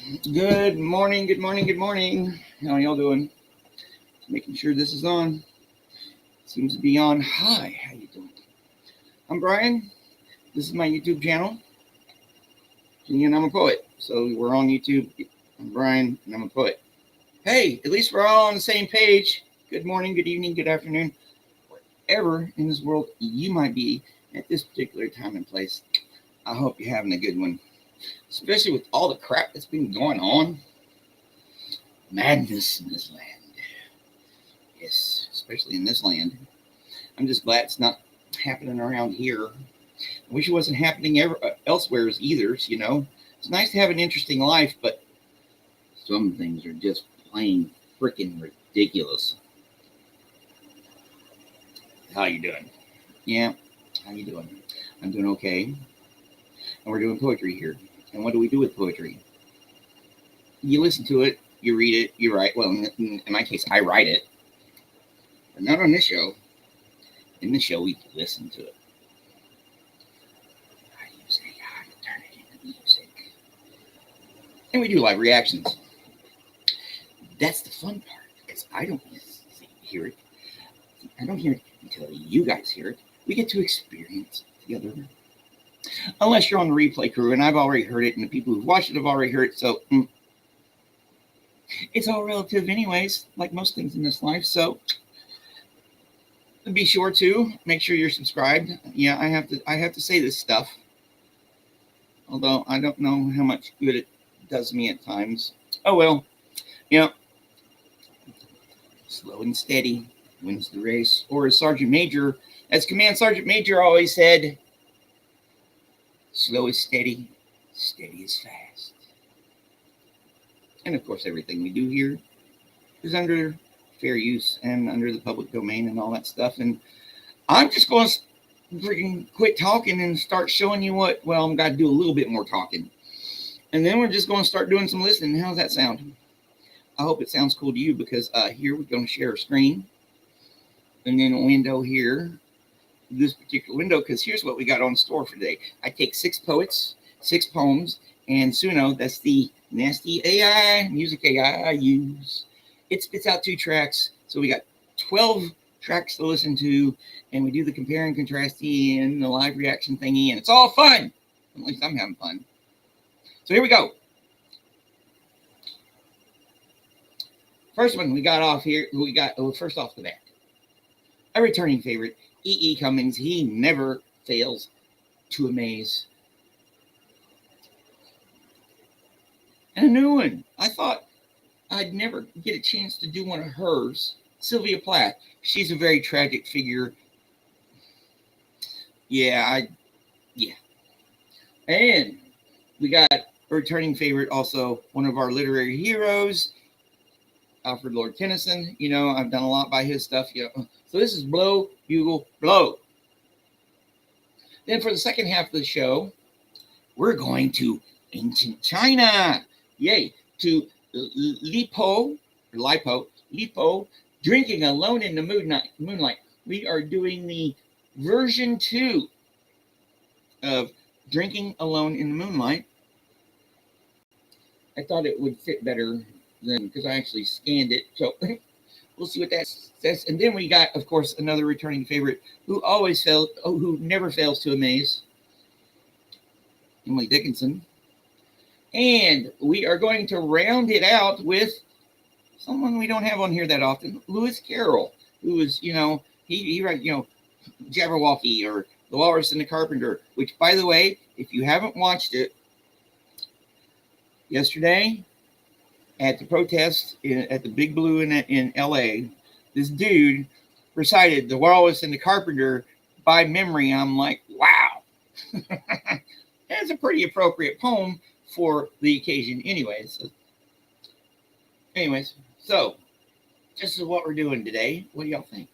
Good morning, good morning, good morning. How y'all doing? Making sure this is on. Seems to be on. Hi, how you doing? I'm Brian. This is my YouTube channel. And I'm a poet. So we're on YouTube. I'm Brian, and I'm a poet. Hey, at least we're all on the same page. Good morning, good evening, good afternoon. Wherever in this world you might be at this particular time and place, I hope you're having a good one. Especially with all the crap that's been going on. Madness in this land. Yes, especially in this land. I'm just glad it's not happening around here. I wish it wasn't happening elsewhere either. It's nice to have an interesting life, but some things are just plain freaking ridiculous. How you doing? Yeah, how you doing? I'm doing okay. And we're doing poetry here. And what do we do with poetry? You listen to it, you read it, you write. Well, in my case, I write it, but not on this show. In this show, we listen to it. I use AI to turn it into music. And we do live reactions. That's the fun part, because I don't hear it. I don't hear it until you guys hear it. We get to experience it together. Unless you're on the replay crew, and I've already heard it, and the people who've watched it have already heard it, so it's all relative anyways, like most things in this life. So be sure to make sure you're subscribed. Yeah, I have to say this stuff, although I don't know how much good it does me at times. Oh well, slow and steady wins the race. Or as Command Sergeant Major always said, slow is steady, steady is fast. And of course, everything we do here is under fair use and under the public domain and all that stuff. And I'm just going to freaking quit talking and start showing you I'm got to do a little bit more talking. And then we're just going to start doing some listening. How's that sound? I hope it sounds cool to you, because here we're going to share a screen and then a window here. This particular window, because here's what we got on store for today. I take 6 poets, 6 poems, and Suno, that's the nasty AI, music AI I use. It spits out 2 tracks, so we got 12 tracks to listen to, and we do the compare and contrasty and the live reaction thingy, and it's all fun. At least I'm having fun. So here we go. First one we got off here. First off the bat, a returning favorite, E.E. Cummings. He never fails to amaze. And a new one. I thought I'd never get a chance to do one of hers. Sylvia Plath. She's a very tragic figure. Yeah. And we got a returning favorite, also one of our literary heroes, Alfred Lord Tennyson. I've done a lot by his stuff. So this is Blow, Bugle, Blow. Then for the second half of the show, we're going to ancient China. Yay. To Lipo, Drinking Alone in the Moonlight. We are doing the version 2 of Drinking Alone in the Moonlight. I thought it would fit better than, because I actually scanned it. So we'll see what that says. And then we got, of course, another returning favorite who never fails to amaze, Emily Dickinson. And we are going to round it out with someone we don't have on here that often, Lewis Carroll, who is, he writes, Jabberwocky or The Walrus and the Carpenter, which, by the way, if you haven't watched it, yesterday at the protest at the Big Blue in L.A., this dude recited The Walrus and the Carpenter by memory. I'm like, wow. That's a pretty appropriate poem for the occasion anyways. So this is what we're doing today. What do y'all think?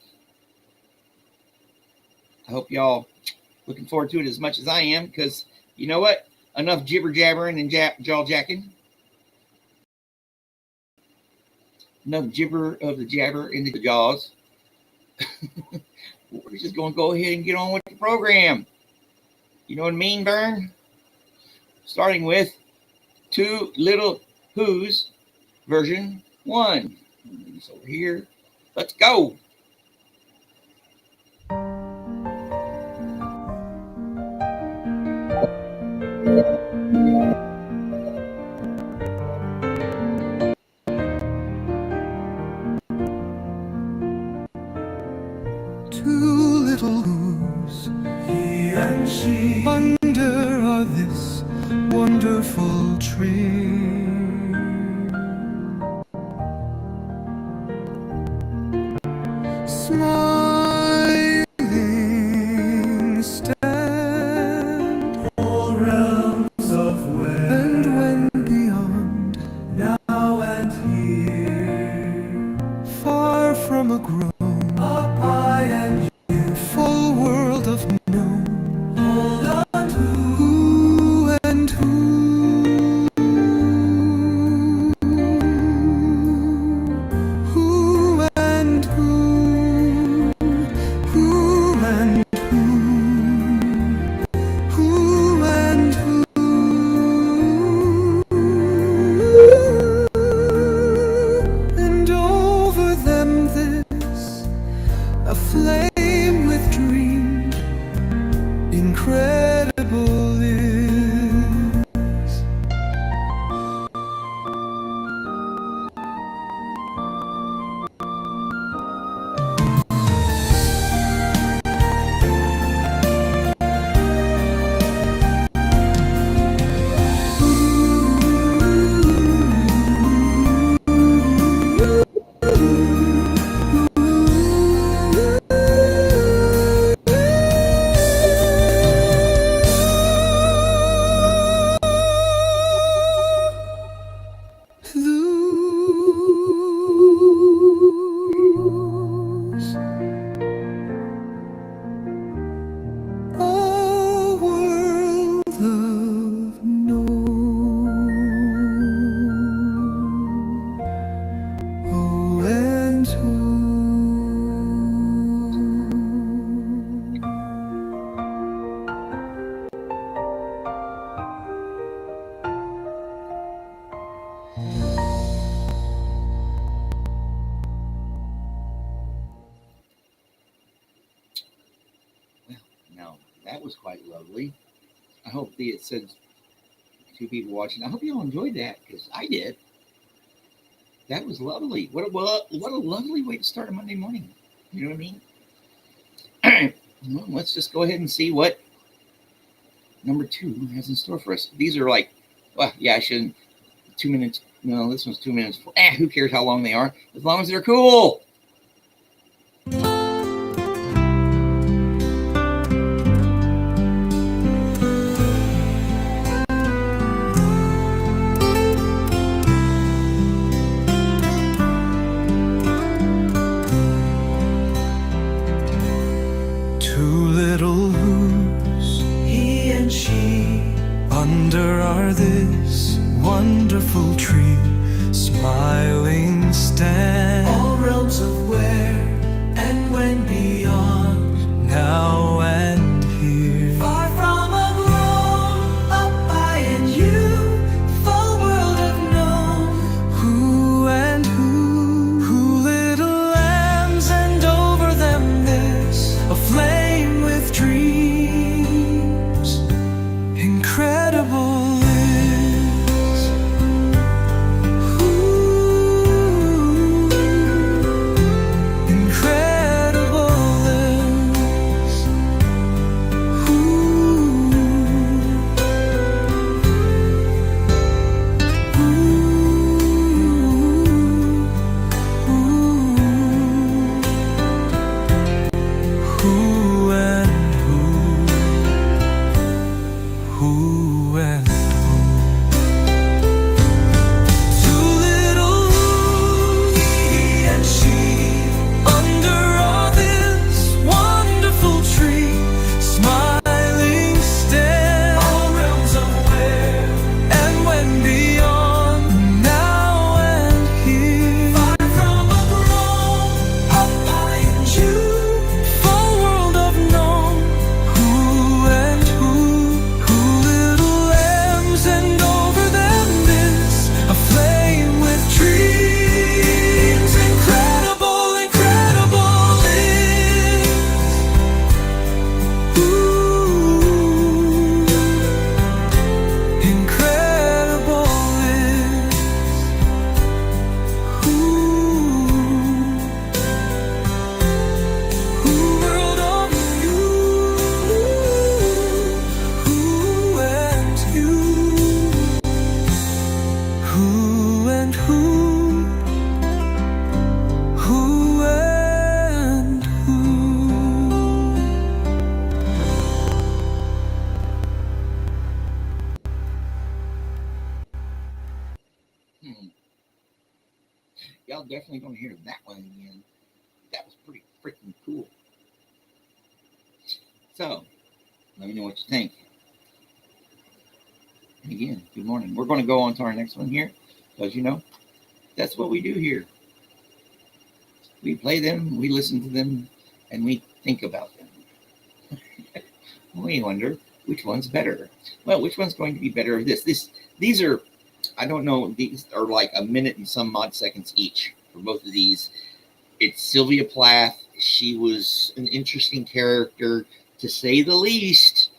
I hope y'all looking forward to it as much as I am, because you know what? Enough jibber jabbering and jaw jacking. Enough gibber of the jabber into the jaws. We're just going to go ahead and get on with the program. You know what I mean, Burn? Starting with Too Little Who's version 1. It's over here. Let's go. Two little who's, he and she, under this wonderful tree. Smiling stand, all realms of where and when beyond, now and here, far from a groan, up high and near, full world of known. Hold on to who and who, who and who, who and who, who and who, and over them this aflame with dream incredible is. Lose a world of known. Oh, and who. Now, that was quite lovely. I hope it said 2 people watching. I hope you all enjoyed that, because I did. That was lovely. What a lovely way to start a Monday morning. You know what I mean? Well, let's just go ahead and see what number 2 has in store for us. These are like, well, yeah, I shouldn't. 2 minutes. No, this one's 2 minutes. Who cares how long they are? As long as they're cool. Two little who's, he and she, under our this wonderful tree, smiling stand, all realms of y'all definitely going to hear that one again. That was pretty freaking cool. So, let me know what you think. And again, good morning. We're going to go on to our next one here, because that's what we do here. We play them, we listen to them, and we think about them. We wonder which one's better. Well, which one's going to be better of this? These are, I don't know, these are like a minute and some odd seconds each for both of these. It's Sylvia Plath. She was an interesting character, to say the least.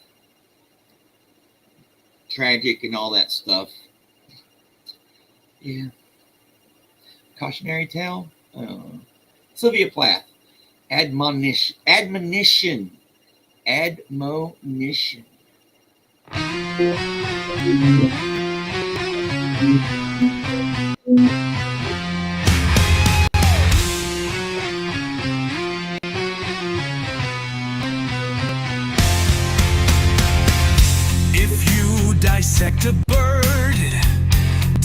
Tragic and all that stuff. Yeah. Cautionary tale? Sylvia Plath. Admonition. Admonition. If you dissect a bird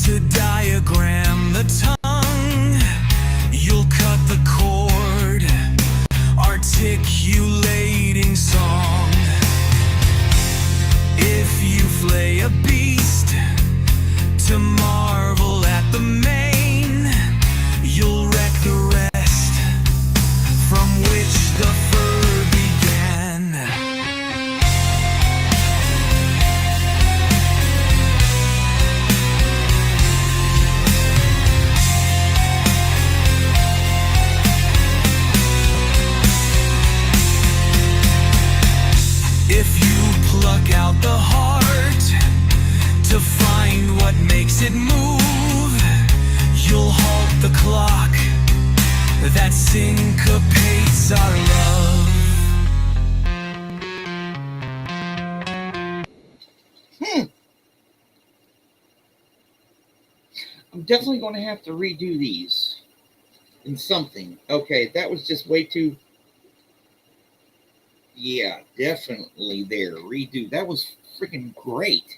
to diagram the tongue, you'll cut the cord, articulating song. If you flay a beast to marvel at the mane, you'll wreck the rest from which the fur began. If you pluck out the heart to find what makes it move, you'll halt the clock that syncopates our love. I'm definitely going to have to redo these in something. Okay, that was just way too... Yeah, definitely there. Redo. That was freaking great.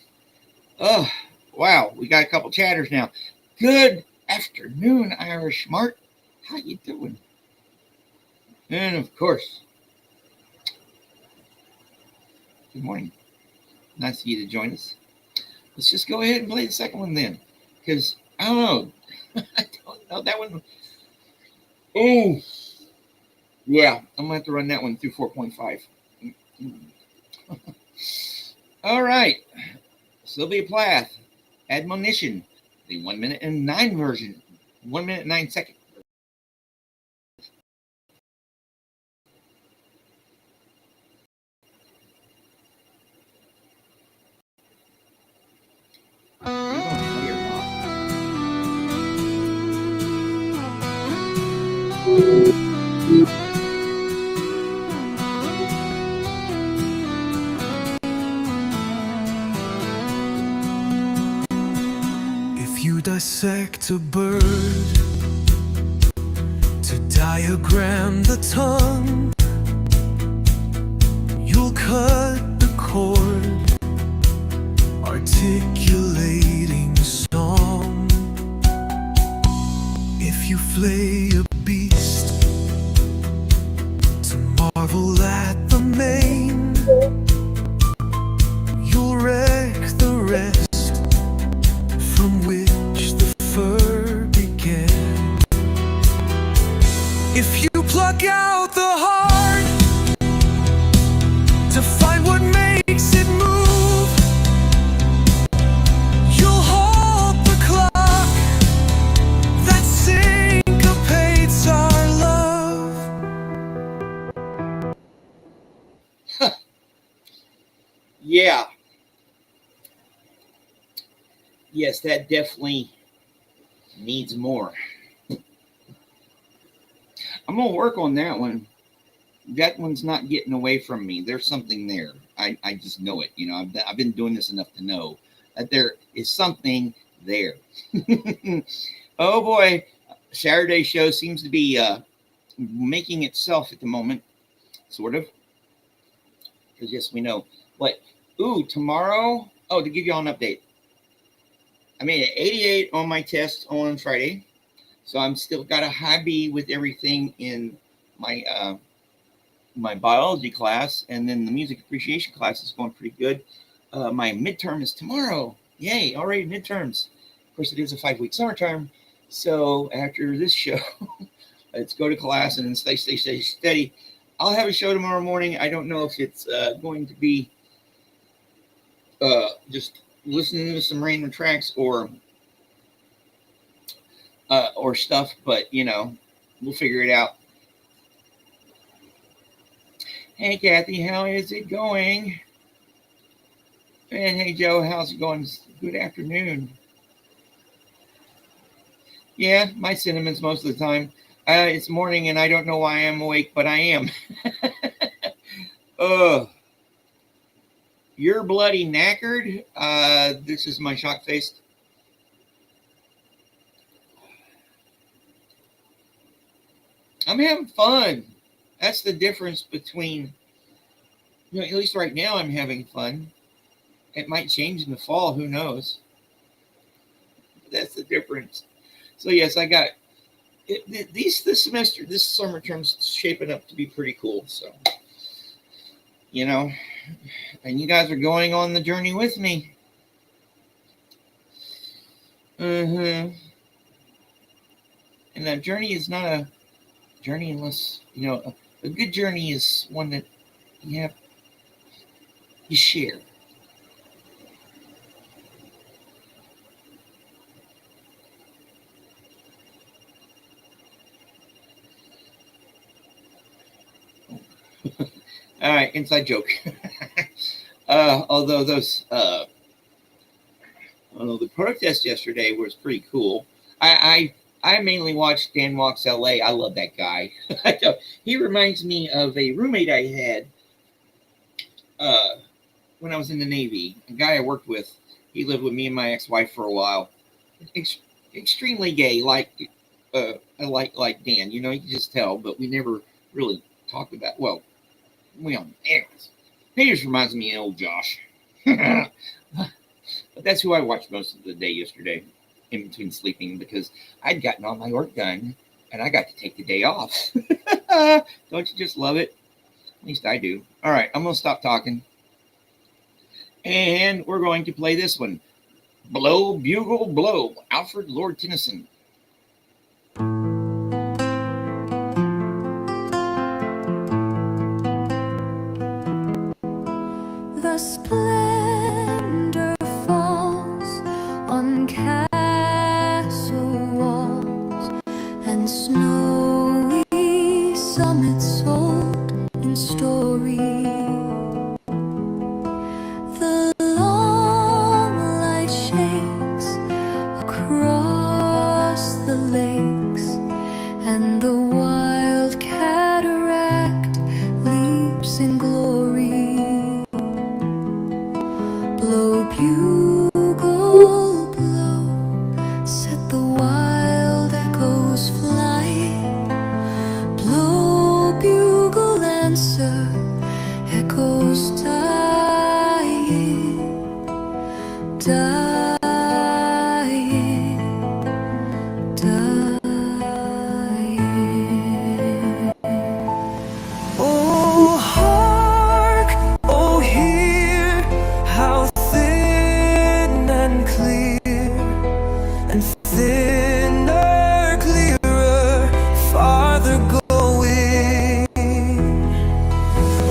Oh, wow. We got a couple chatters now. Good afternoon, Irish Mart. How you doing? And of course, good morning. Nice of you to join us. Let's just go ahead and play the second one then. Because, I don't know. I don't know. That one... Oh, yeah, I'm going to have to run that one through 4.5. All right. Sylvia Plath, Admonition, the 1 minute and 9 version. 1 minute and 9 seconds. If you dissect a bird to diagram the tongue, you'll cut the cord, articulating song. If you flay a beast to marvel at the mane, you'll wreck the rest from which the fur began. If you pluck out the heart to find what makes it move, you'll halt the clock that syncopates our love. Yeah. Yes, that definitely needs more. I'm going to work on that one. That one's not getting away from me. There's something there. I just know it. I've been doing this enough to know that there is something there. Oh boy. Saturday show seems to be making itself at the moment, sort of. Because yes, we know. What? Ooh, tomorrow. Oh, to give you all an update. I made an 88 on my test on Friday. So I'm still got a high B with everything in my my biology class, and then the music appreciation class is going pretty good. My midterm is tomorrow. Yay, already midterms. Of course, it is a 5-week summer term. So after this show, let's go to class and then stay steady. I'll have a show tomorrow morning. I don't know if it's going to be just listening to some random tracks or stuff, but you know, we'll figure it out. Hey Kathy, how is it going? And hey Joe, how's it going? Good afternoon. Yeah, my sentiments most of the time. It's morning and I don't know why I'm awake, but I am. You're bloody knackered. This is my shock face. I'm having fun. That's the difference between, you know, at least right now I'm having fun. It might change in the fall, who knows? That's the difference. So yes, I got this semester, this summer term's shaping up to be pretty cool. So, you know, and you guys are going on the journey with me. And that journey is not a journey unless, you know, a good journey is one that you share. All right, inside joke. Although the protest yesterday was pretty cool. I mainly watched Dan Walks LA. I love that guy. He reminds me of a roommate I had when I was in the Navy. A guy I worked with. He lived with me and my ex-wife for a while. Extremely gay, like Dan. You know, you can just tell, but we never really talked about. Well, anyways, he just reminds me of old Josh. But that's who I watched most of the day yesterday, in between sleeping, because I'd gotten all my work done and I got to take the day off. Don't you just love it? At least I do. All right, I'm going to stop talking. And we're going to play this one. Blow, Bugle, Blow, Alfred Lord Tennyson. The splendor falls on castle walls and snowy summits old in story. The long light shakes across the lakes, and the wild cataract leaps in glory. Blow, bugle, blow, set the wild echoes flying. Blow, bugle, answer, echoes dying, dying, dying. Oh, hark, oh, hear how thin and clear, and thinner, clearer, farther going.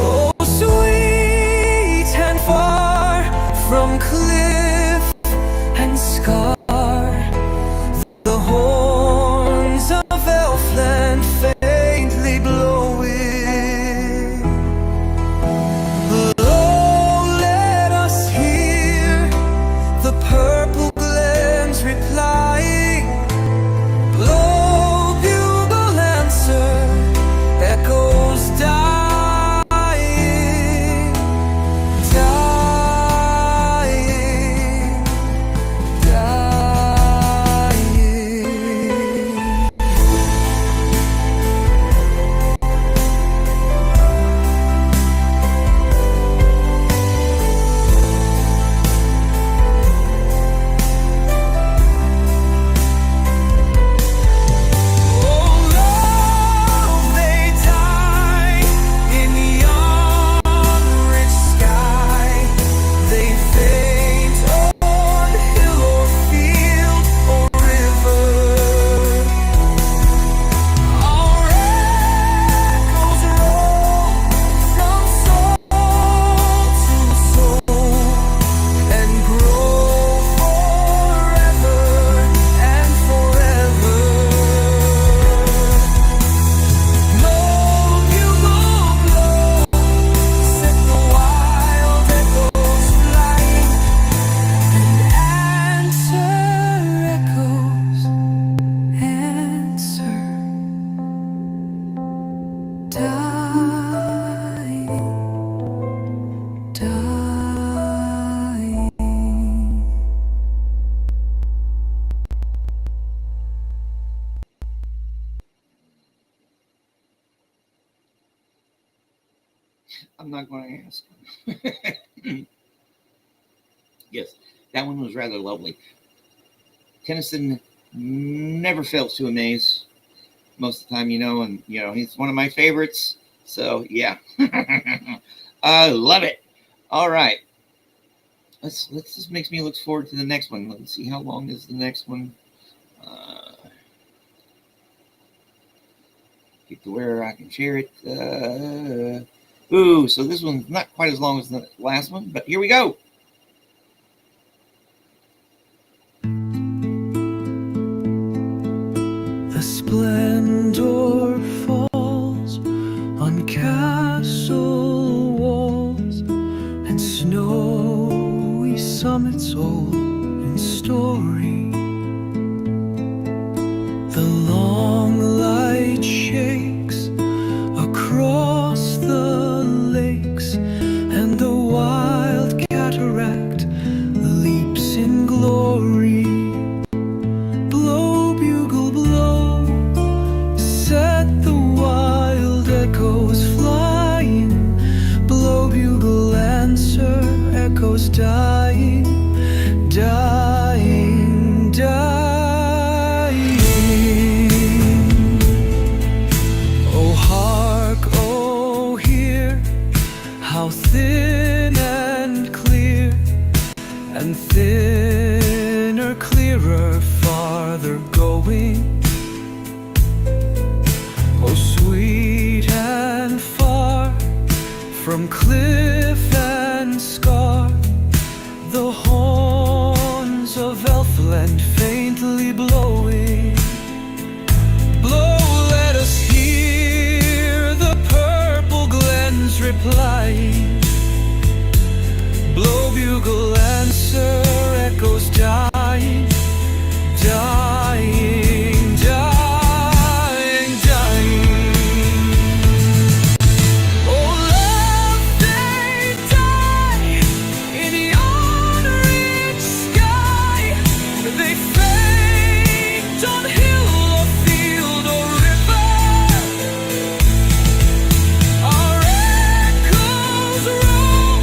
Oh, sweet and far from cliff and scar, the horns of Elfland faintly blowing. Oh, let us hear the purple glens replying. I'm not going to ask. Yes, that one was rather lovely. Tennyson never fails to amaze most of the time, and he's one of my favorites. So yeah, I love it. All right, let's this makes me look forward to the next one. Let's see, how long is the next one? Get to where I can share it. So this one's not quite as long as the last one, but here we go. The splendor falls on castle walls and snowy summits old in story. The long light shakes across the lakes, and the wild cataract leaps in glory. Blow, bugle, blow, set the wild echoes flying. Blow, bugle, answer, echoes dying, dying, dying. Oh, hark, oh, hear how thin and clear, and thinner, clearer, farther going. Oh, sweet and far, from cliff and scar, the horns of Elfland faintly blowing. Blow, let us hear the purple glens replying. Blow, bugle, answer, echoes dying, dying, dying, dying. Oh, love, they die in yon rich sky. They faint on hill or field or river. Our echoes roll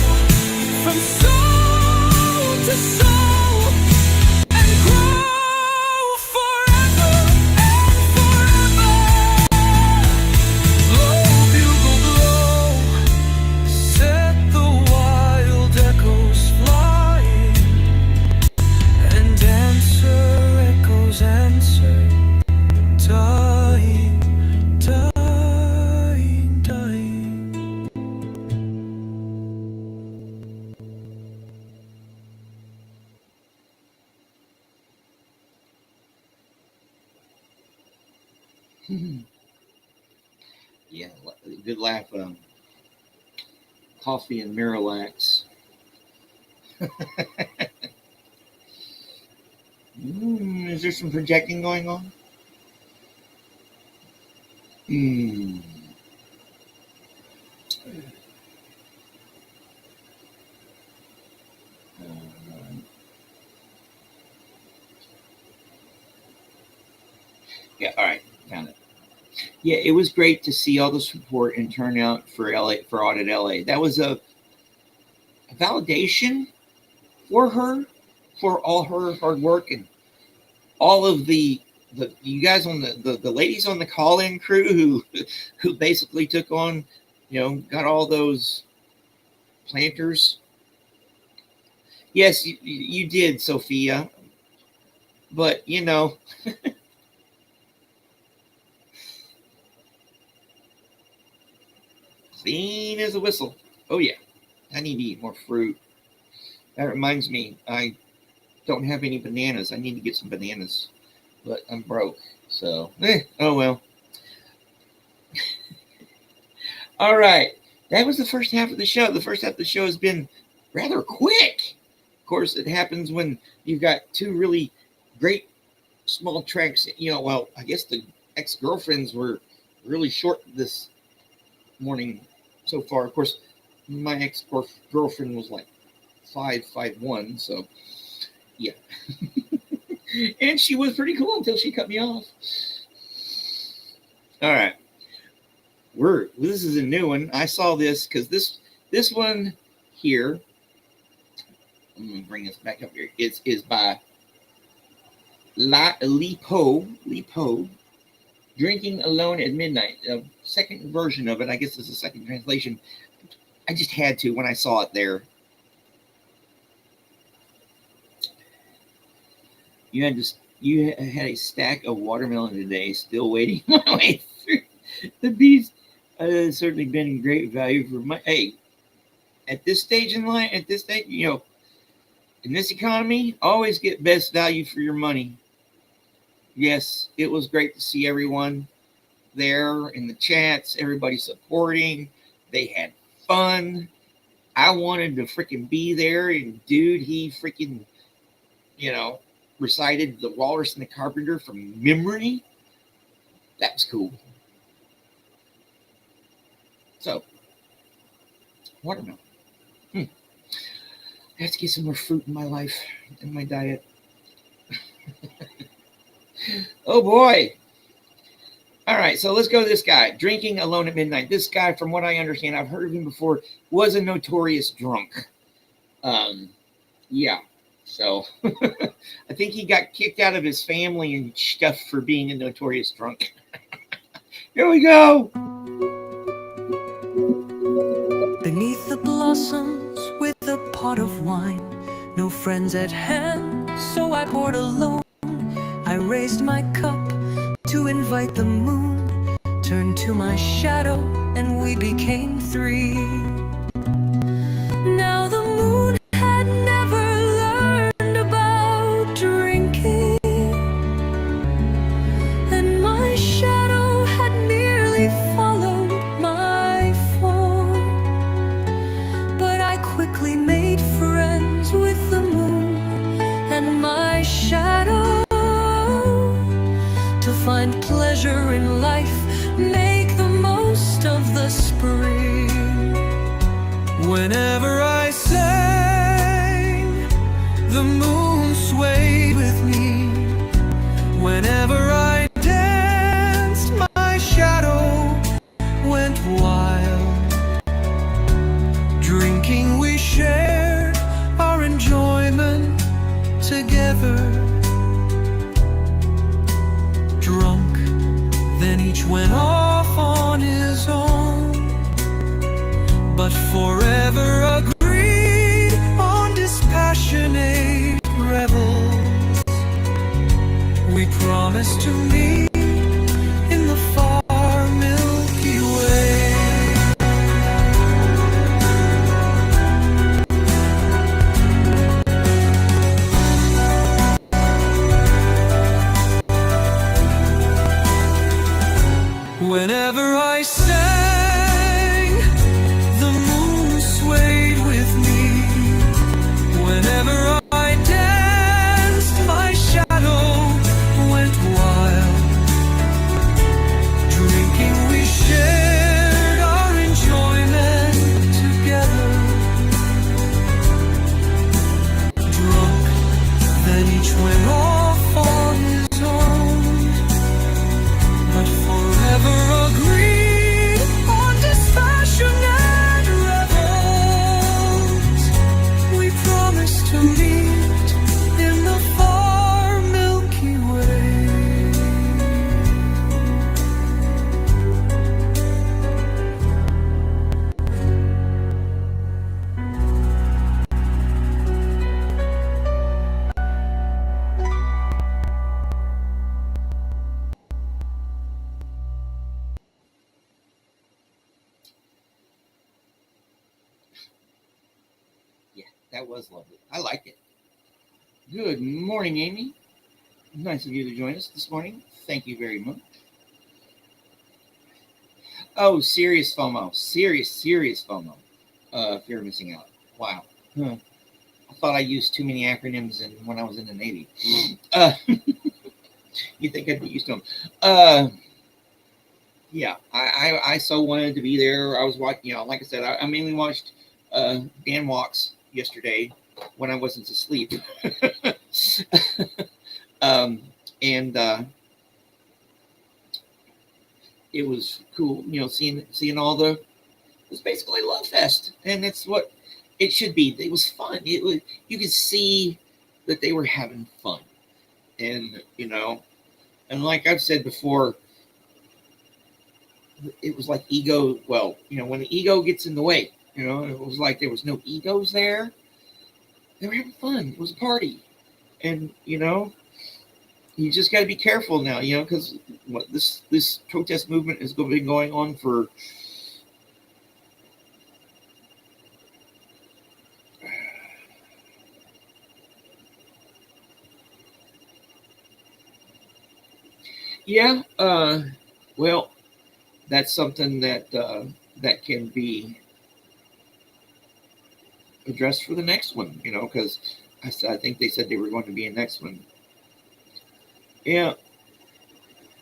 from soul to soul and grow forever and forever. Blow, bugle, blow, set the wild echoes flying, and answer, echoes answer, dying, dying, dying. Yeah, good laugh. Coffee and Miralax. Is there some projecting going on? Yeah, all right, found it. Yeah, it was great to see all the support and turnout for LA, for Audit LA. That was a validation for her, for all her hard work, and all of the you guys on the ladies on the call-in crew who basically took on, got all those planters. Yes, you did, Sophia, but clean as a whistle. Oh yeah, I need to eat more fruit. That reminds me, I don't have any bananas. I need to get some bananas, but I'm broke. So, oh well. All right. That was the first half of the show. The first half of the show has been rather quick. Of course, it happens when you've got two really great small tracks. Well, I guess the ex-girlfriends were really short this morning so far. Of course, my ex-girlfriend was like 5'1", so yeah. And she was pretty cool until she cut me off. All right. This is a new one. I saw this because this one here. I'm gonna bring this back up here. Is by Lipo, Drinking Alone at Midnight. A second version of it. I guess it's a second translation. I just had to when I saw it there. You had a stack of watermelon today, still waiting my way through. The beast has certainly been great value for my. Hey, at this stage in life, in this economy, always get best value for your money. Yes, it was great to see everyone there in the chats, everybody supporting. They had fun. I wanted to freaking be there, and dude, he freaking, recited the Walrus and the Carpenter from memory. That was cool. So, watermelon. I have to get some more fruit in my life, in my diet. Oh boy. All right, so let's go to this guy. Drinking Alone at Midnight. This guy, from what I understand, I've heard of him before, was a notorious drunk. Yeah. So I think he got kicked out of his family and stuff for being a notorious drunk. Here we go. Beneath the blossoms with a pot of wine, no friends at hand, so I poured alone. I raised my cup to invite the moon, turned to my shadow, and we became three. Now the moon had never learned about drinking, and my shadow had merely followed my form. But I quickly made friends with the moon and my shadow, to find pleasure in life, make the most of the spring. Whenever I sang, the moon swayed with me. Whenever I danced, my shadow went wild. Drinking, we shared our enjoyment together. Drunk, then each went off on his own, but forever agreed on dispassionate revels. We promised to meet in the far Milky Way. Whenever I sang, the moon swayed with me. Whenever I danced, my shadow went wild. Drinking, we shared our enjoyment together. Drunk, then each went off on his own, but forever agreed on dispassionate revels. We promised to meet in the far Milky Way. Yeah, that was lovely. I liked it. Good morning, Amy. Nice of you to join us this morning. Thank you very much. Oh, serious FOMO. Serious FOMO. If you're missing out. Wow. I thought I used too many acronyms when I was in the Navy. You think I'd be used to them. Yeah, I so wanted to be there. I was watching, like I said, I mainly watched Dan Walks yesterday when I wasn't asleep. it was cool, seeing all the. It was basically Love Fest, and that's what it should be. It was fun. You could see that they were having fun, and and like I've said before, it was like ego. Well, when the ego gets in the way, it was like there was no egos there. They were having fun. It was a party, and you just got to be careful now, because this protest movement has been going on for yeah. Well, that's something that can be addressed for the next one, because I think they said they were going to be a next one. Yeah,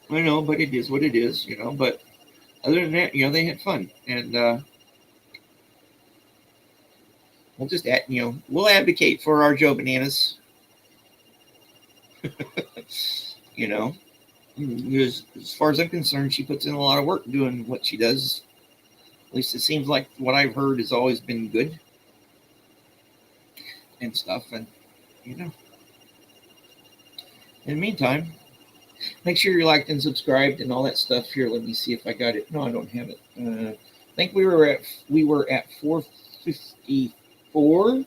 I know, but it is what it is, But other than that, they had fun, and we'll just we'll advocate for our Joe Bananas, Because as far as I'm concerned, she puts in a lot of work doing what she does. At least it seems like what I've heard has always been good and stuff, and in the meantime, make sure you're liked and subscribed and all that stuff. Here, let me see if I got it. No, I don't have it. I think we were at 454.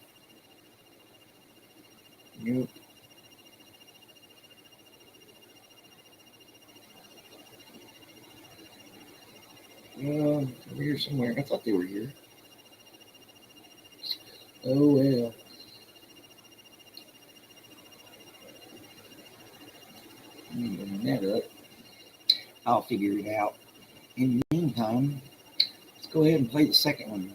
Nope. Over here somewhere. I thought they were here. Oh well. That up. I'll figure it out. In the meantime, let's go ahead and play the second one.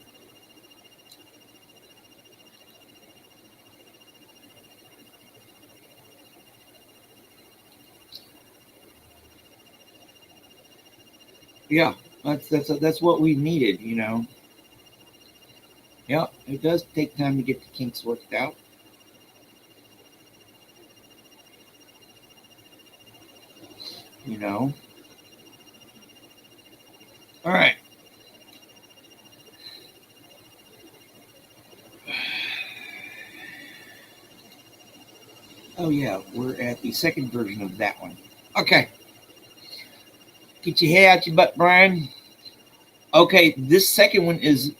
Yeah, that's what we needed, Yeah, it does take time to get the kinks worked out. All right. Oh yeah, we're at the second version of that one. Okay. Get your hair out your butt, Brian. Okay, this second one is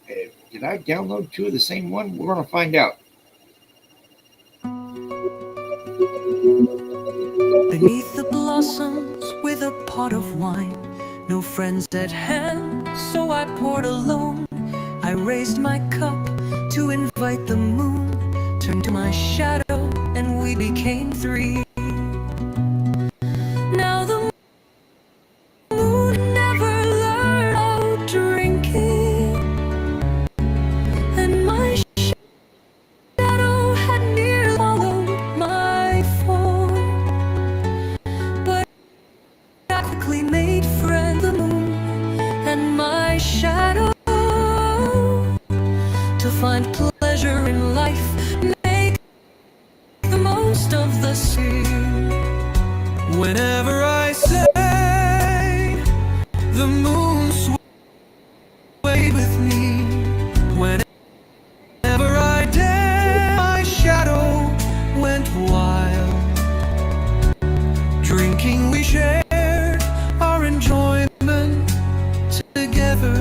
did I download two of the same one? We're gonna find out. Beneath the blossoms with a pot of wine, no friends at hand, so I poured alone. I raised my cup to invite the moon, turned to my shadow, and we became three. Now the moon never learned out drinking, and my shadow had nearly followed my form. But I quickly made friend the moon and my shadow, to find pleasure in life, make the most of the sea. Whenever I say, the moon swayed with me. Whenever I dared, my shadow went wild. Drinking we shared our enjoyment together.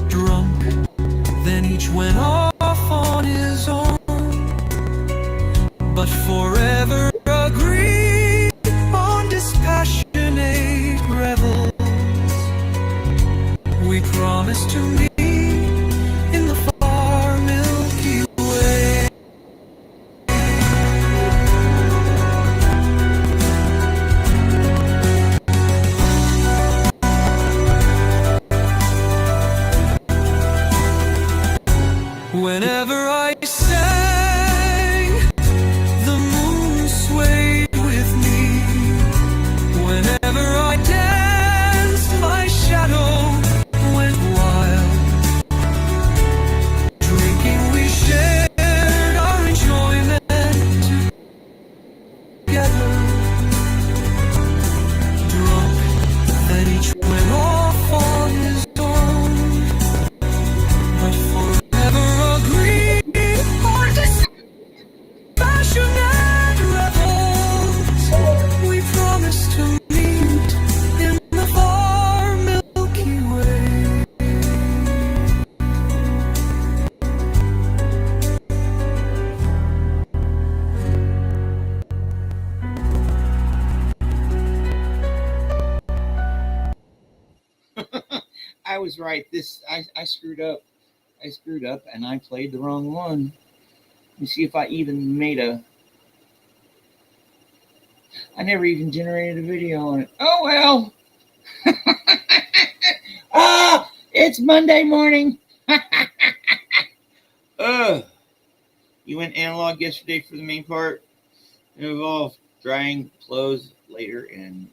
Drunk, then each went off on his own, but forever agreed on dispassionate revels. We promised to meet in the far Milky Way. Whenever I sang, the moon swayed with me. Whenever I danced, my shadow went wild. Drinking we shared our enjoyment I was right. I screwed up. I screwed up and I played the wrong one. Let me see if I even made I never even generated a video on it. Oh well. Ah, it's Monday morning. You went analog yesterday for the main part. It involved drying clothes later and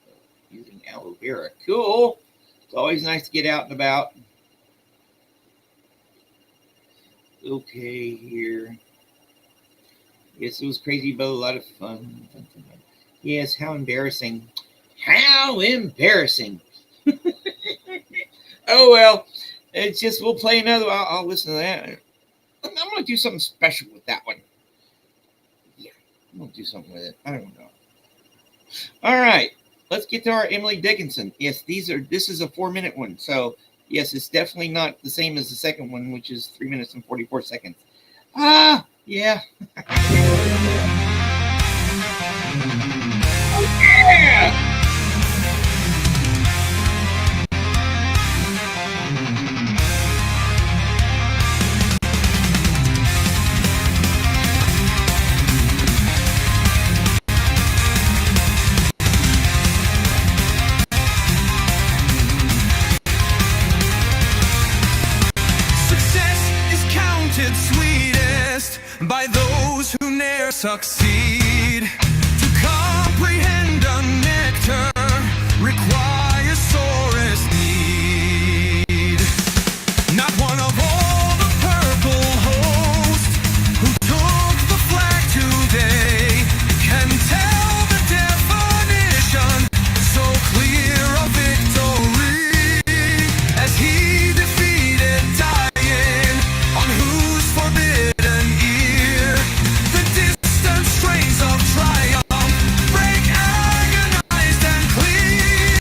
using aloe vera. Cool. It's always nice to get out and about. Okay, here. Yes, it was crazy, but a lot of fun. Yes, how embarrassing. How embarrassing. Oh, well, it's just, we'll play another. I'll listen to that. I'm going to do something special with that one. Yeah, I'm going to do something with it. I don't know. All right, let's get to our Emily Dickinson. Yes, this is a 4-minute one. So, yes, it's definitely not the same as the second one, which is 3 minutes and 44 seconds. Ah, yeah. Oh, yeah. Sweetest by those who ne'er succeed. To comprehend a nectar requires sorest need. Not one of all the purple host who took the flag today can tell the definition so clear of victory as he defeated dying on whose forbidden ear the distant strains of triumph break agonized and clear.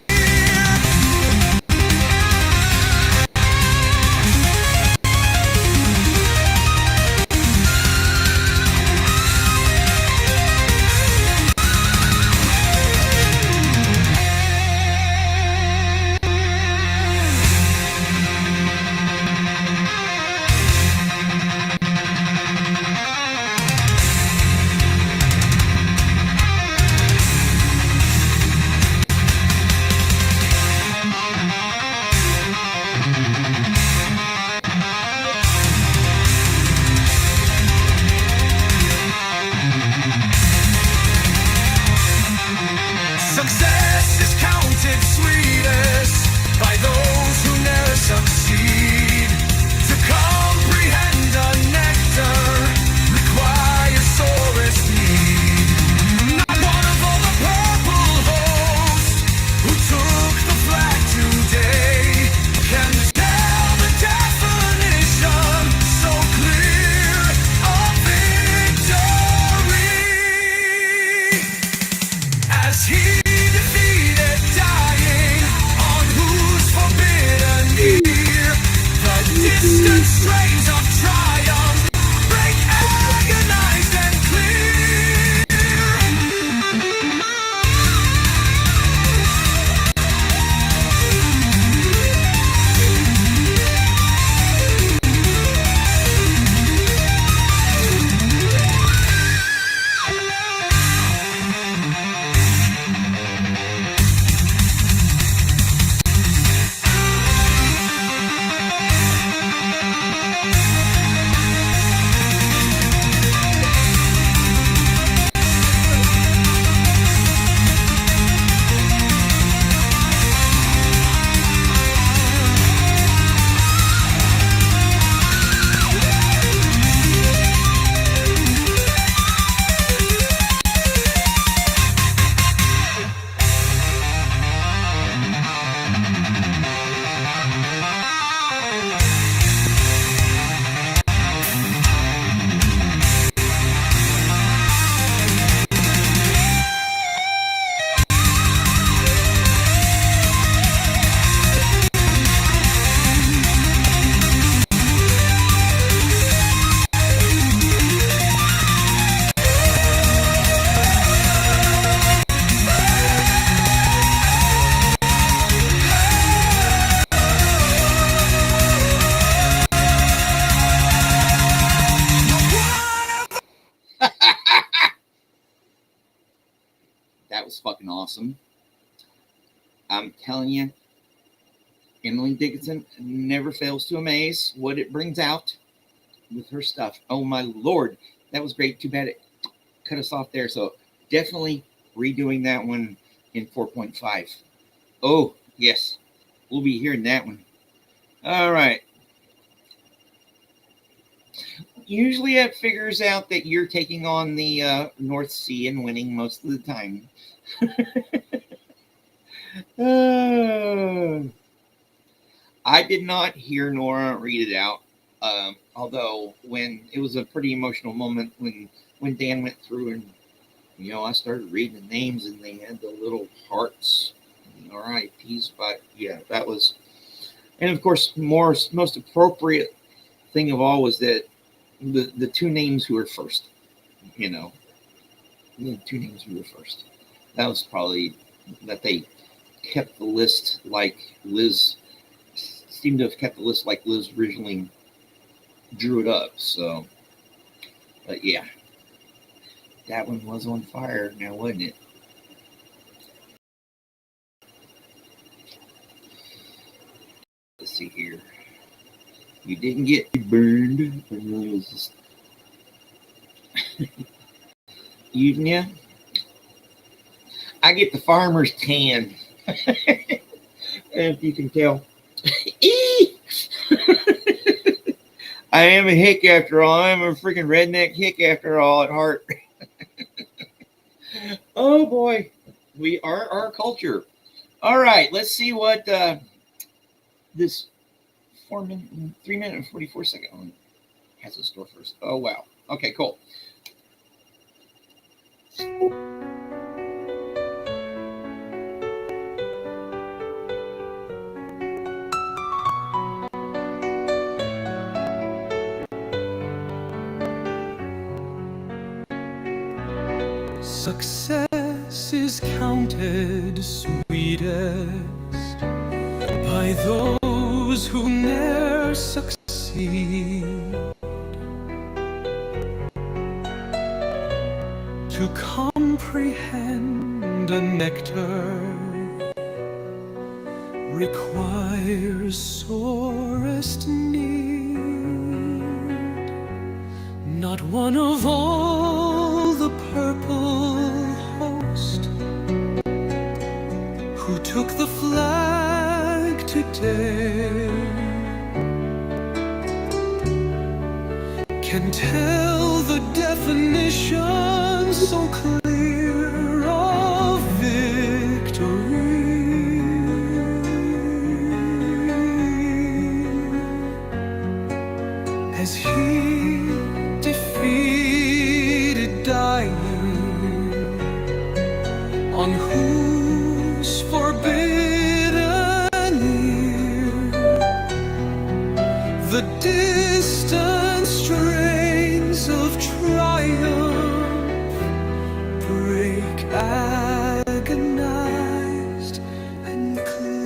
Success is counted sweetest by those who never succeed. To comprehend a nectar requires sorest need. Not one of all the purple host who took the flag today can tell the definition so clear of victory as he defeated dying on whose forbidden ear the distant strains of triumph break agonized and clear. fucking awesome. I'm telling you, Emily Dickinson never fails to amaze what it brings out with her stuff. Oh my Lord, that was great. Too bad it cut us off there. So definitely redoing that one in 4.5. Oh, yes. We'll be hearing that one. All right. Usually it figures out that you're taking on the North Sea and winning most of the time. I did not hear Nora read it out. Although when it was a pretty emotional moment when Dan went through and I started reading the names and they had the little hearts, RIPs. But yeah, that was, and of course, most appropriate thing of all was that the two names who were first, the two names who were first. That was probably that they kept the list like Liz seemed to have kept the list like Liz originally drew it up. So, but yeah, that one was on fire now, wasn't it? Let's see here. You didn't get burned. Yeah. I get the farmer's tan. If you can tell. I am a hick after all. I'm a freaking redneck hick after all at heart. Oh boy. We are our culture. All right. Let's see what this 3 minute and 44 second one has in store first. Oh wow. Okay, cool. Success is counted sweetest by those who ne'er succeed. To comprehend a nectar requires sorest need. Not one of all the purple host who took the flag today can tell the definition so clear of victory as he defeated dying on whose forbidden ear the distant strains of triumph break agonized and clear.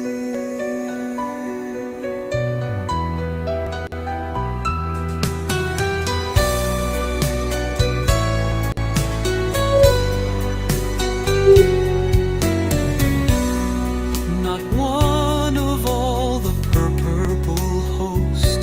Not one of all the purple host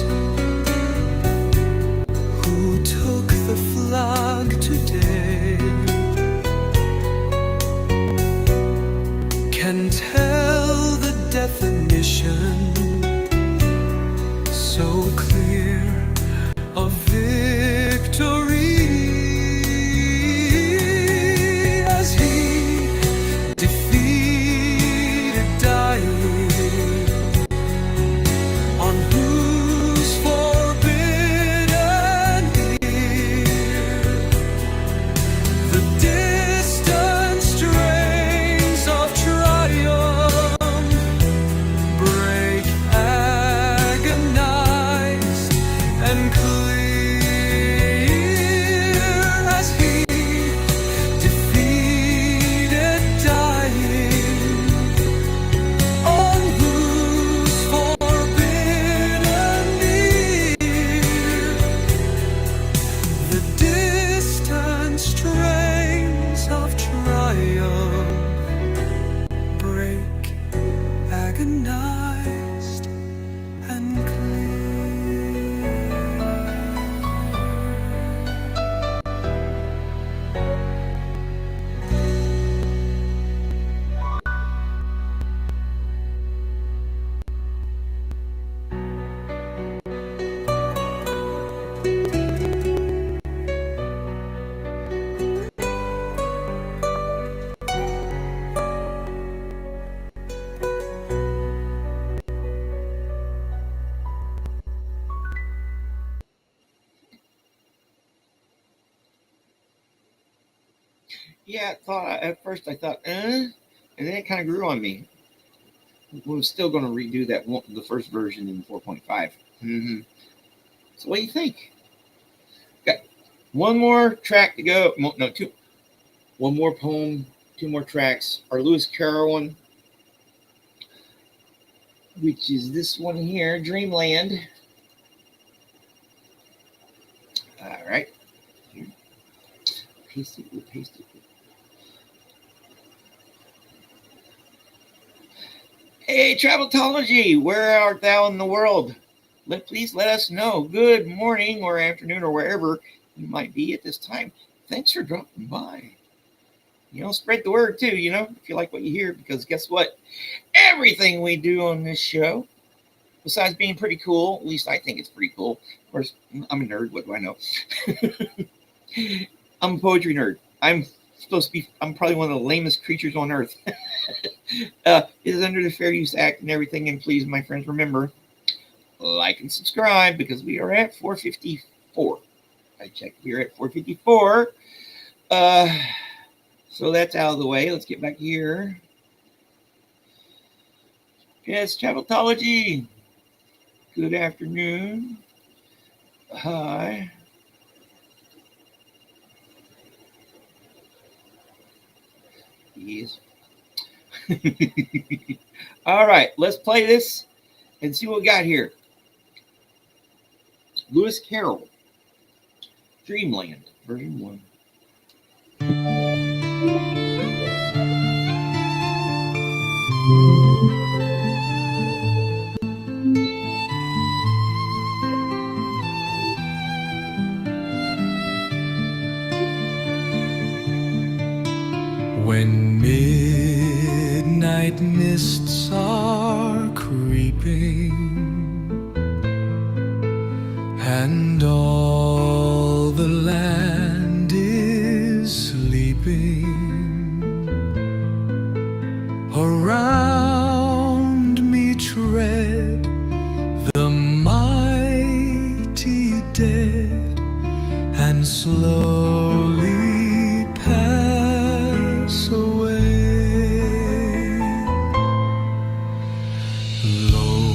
Yeah, at first I thought, and then it kind of grew on me. We're still going to redo the first version in 4.5. Mm-hmm. So what do you think? Got one more track to go. No, two. One more poem, two more tracks. Our Lewis Carroll one, which is this one here, Dreamland. All right. Here. Paste it. Hey, Traveltology, where art thou in the world? Please let us know. Good morning or afternoon or wherever you might be at this time. Thanks for dropping by. Spread the word too, if you like what you hear, because guess what? Everything we do on this show, besides being pretty cool, at least I think it's pretty cool. Of course, I'm a nerd. What do I know? I'm a poetry nerd. I'm probably one of the lamest creatures on earth. It is under the Fair Use Act and everything. And please, my friends, remember, like and subscribe, because we are at 454. I checked. We're at 454. So that's out of the way. Let's get back here. Yes, Traveltology. Good afternoon. Hi. Yes. All right, let's play this and see what we got here. Lewis Carroll, Dreamland, version 1. When midnight mists are creeping and all the land is sleeping, around me tread the mighty dead and slowly pass away. Lo,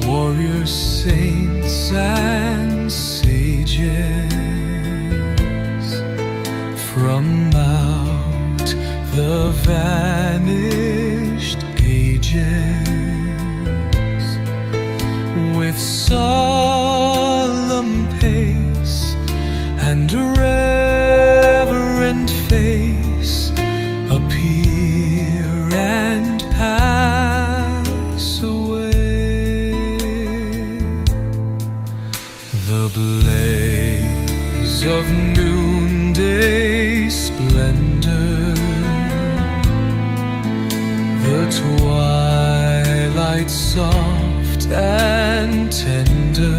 warrior saints and sages from out the vanished ages, with solemn pace and reverent face, appear and pass away. The blaze of noonday splendor, the twilight soft and tender,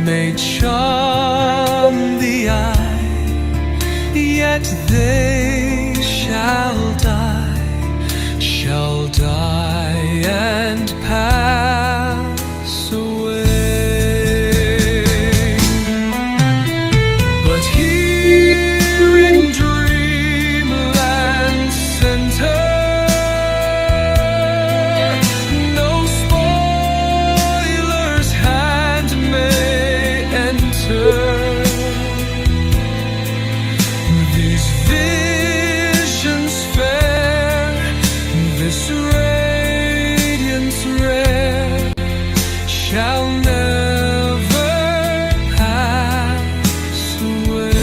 may charm the eye, yet they shall die and pass away. But here in Dreamland Center, no spoiler's hand may enter. These visions fair, this radiance rare, shall never pass away.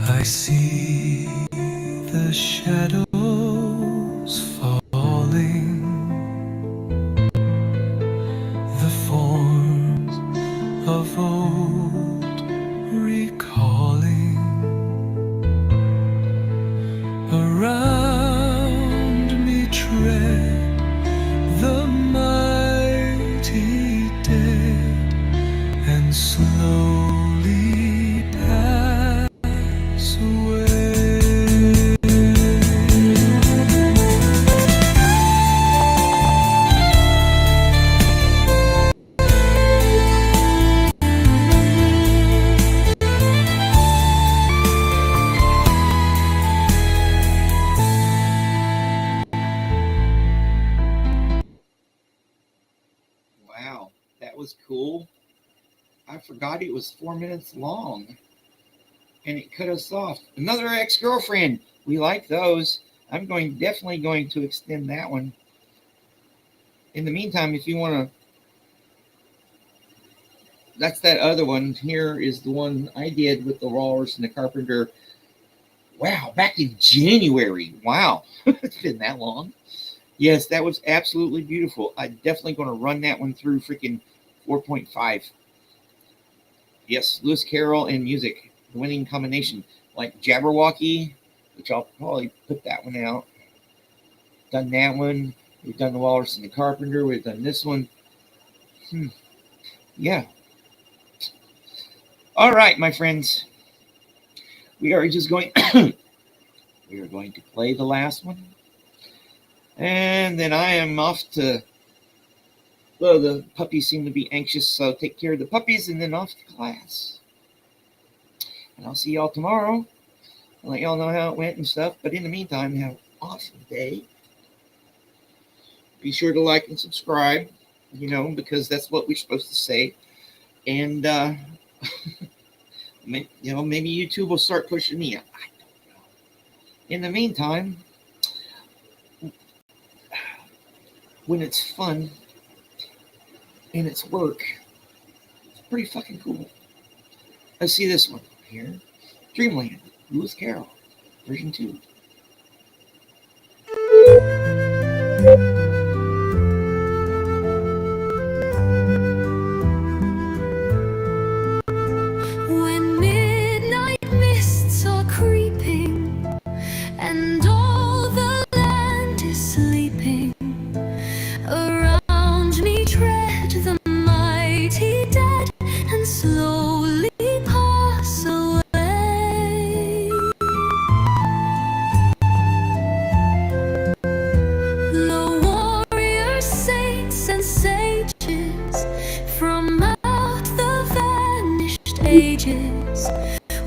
I see the shadows falling around me tread the mighty dead and slowly pass away. Wow, that was cool. I forgot it was 4 minutes long. And it cut us off. Another ex-girlfriend. We like those. I'm definitely going to extend that one. In the meantime, if you want to, that's that other one. Here is the one I did with the Walrus and the Carpenter. Wow, back in January. Wow, it's been that long. Yes, that was absolutely beautiful. I'm definitely going to run that one through freaking 4.5. Yes, Lewis Carroll and music, the winning combination. Like Jabberwocky, which I'll probably put that one out. Done that one. We've done the Walrus and the Carpenter. We've done this one. Yeah. All right, my friends. We are just going. We are going to play the last one. And then I am off to, well, the puppies seem to be anxious, so take care of the puppies and then off to class. And I'll see y'all tomorrow. I'll let y'all know how it went and stuff. But in the meantime, have an awesome day. Be sure to like and subscribe, because that's what we're supposed to say. And, maybe YouTube will start pushing me up. I don't know. In the meantime, when it's fun and it's work, it's pretty fucking cool. Let's see this one here. Dreamland, Lewis Carroll, version 2. When midnight mists are creeping and all the land is sleeping, around me tread the mighty dead and slowly pass away. The warriors, saints, and sages from out the vanished ages,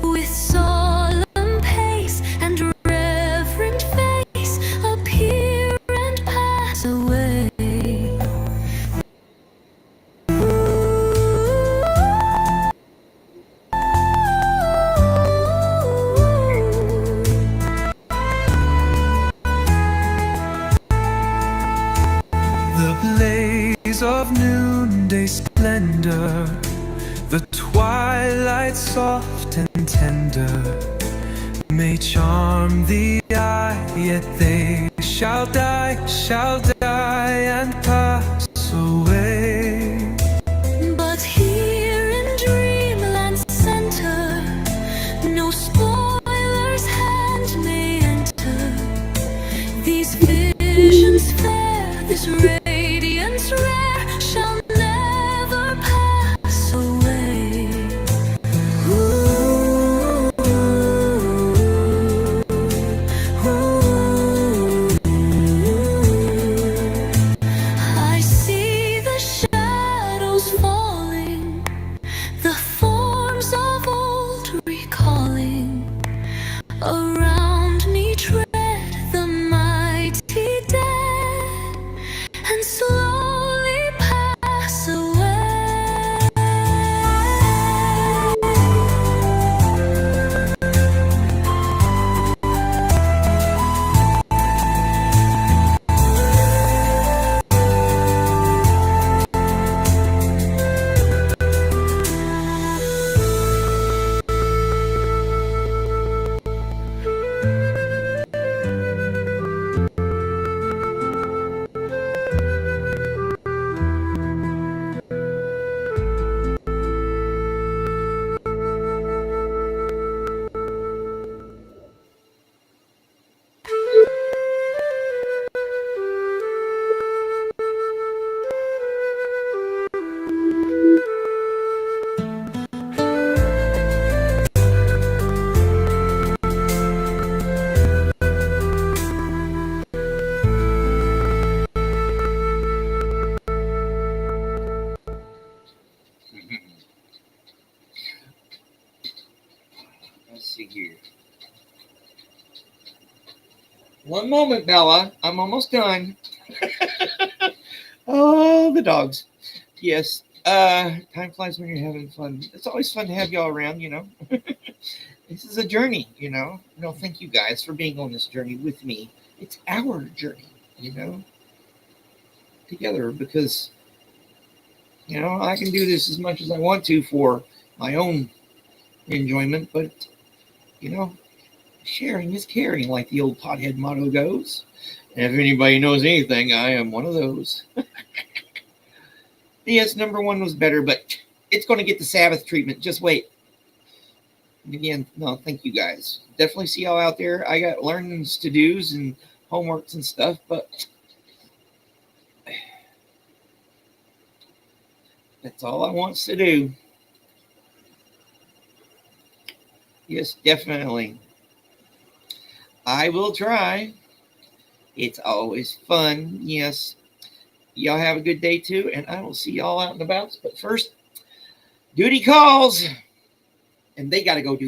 with solemn pace and reverent face, appear and pass away. The blaze of noonday splendor, the twilight soft and tender, may charm the eye, yet they shall die and pass away. But here in Dreamland Center, no spoiler's hand may enter. These visions fair, this radiance rare, shall never pass away. Ooh, ooh, ooh. I One moment, Bella. I'm almost done. Oh, the dogs. Yes. Time flies when you're having fun. It's always fun to have y'all around, you know. This is a journey, you know. No, thank you guys for being on this journey with me. It's our journey, you know, together, because, you know, I can do this as much as I want to for my own enjoyment, but, you know, sharing is caring, like the old pothead motto goes. And if anybody knows anything, I am one of those. Yes, number one was better, but it's going to get the Sabbath treatment. Just wait. And again, no, thank you guys. Definitely see y'all out there. I got learnings to do's and homeworks and stuff, but that's all I wants to do. Yes, definitely. I will try. It's always fun. Yes. Y'all have a good day too, and I will see y'all out and about. But first, duty calls, and they got to go do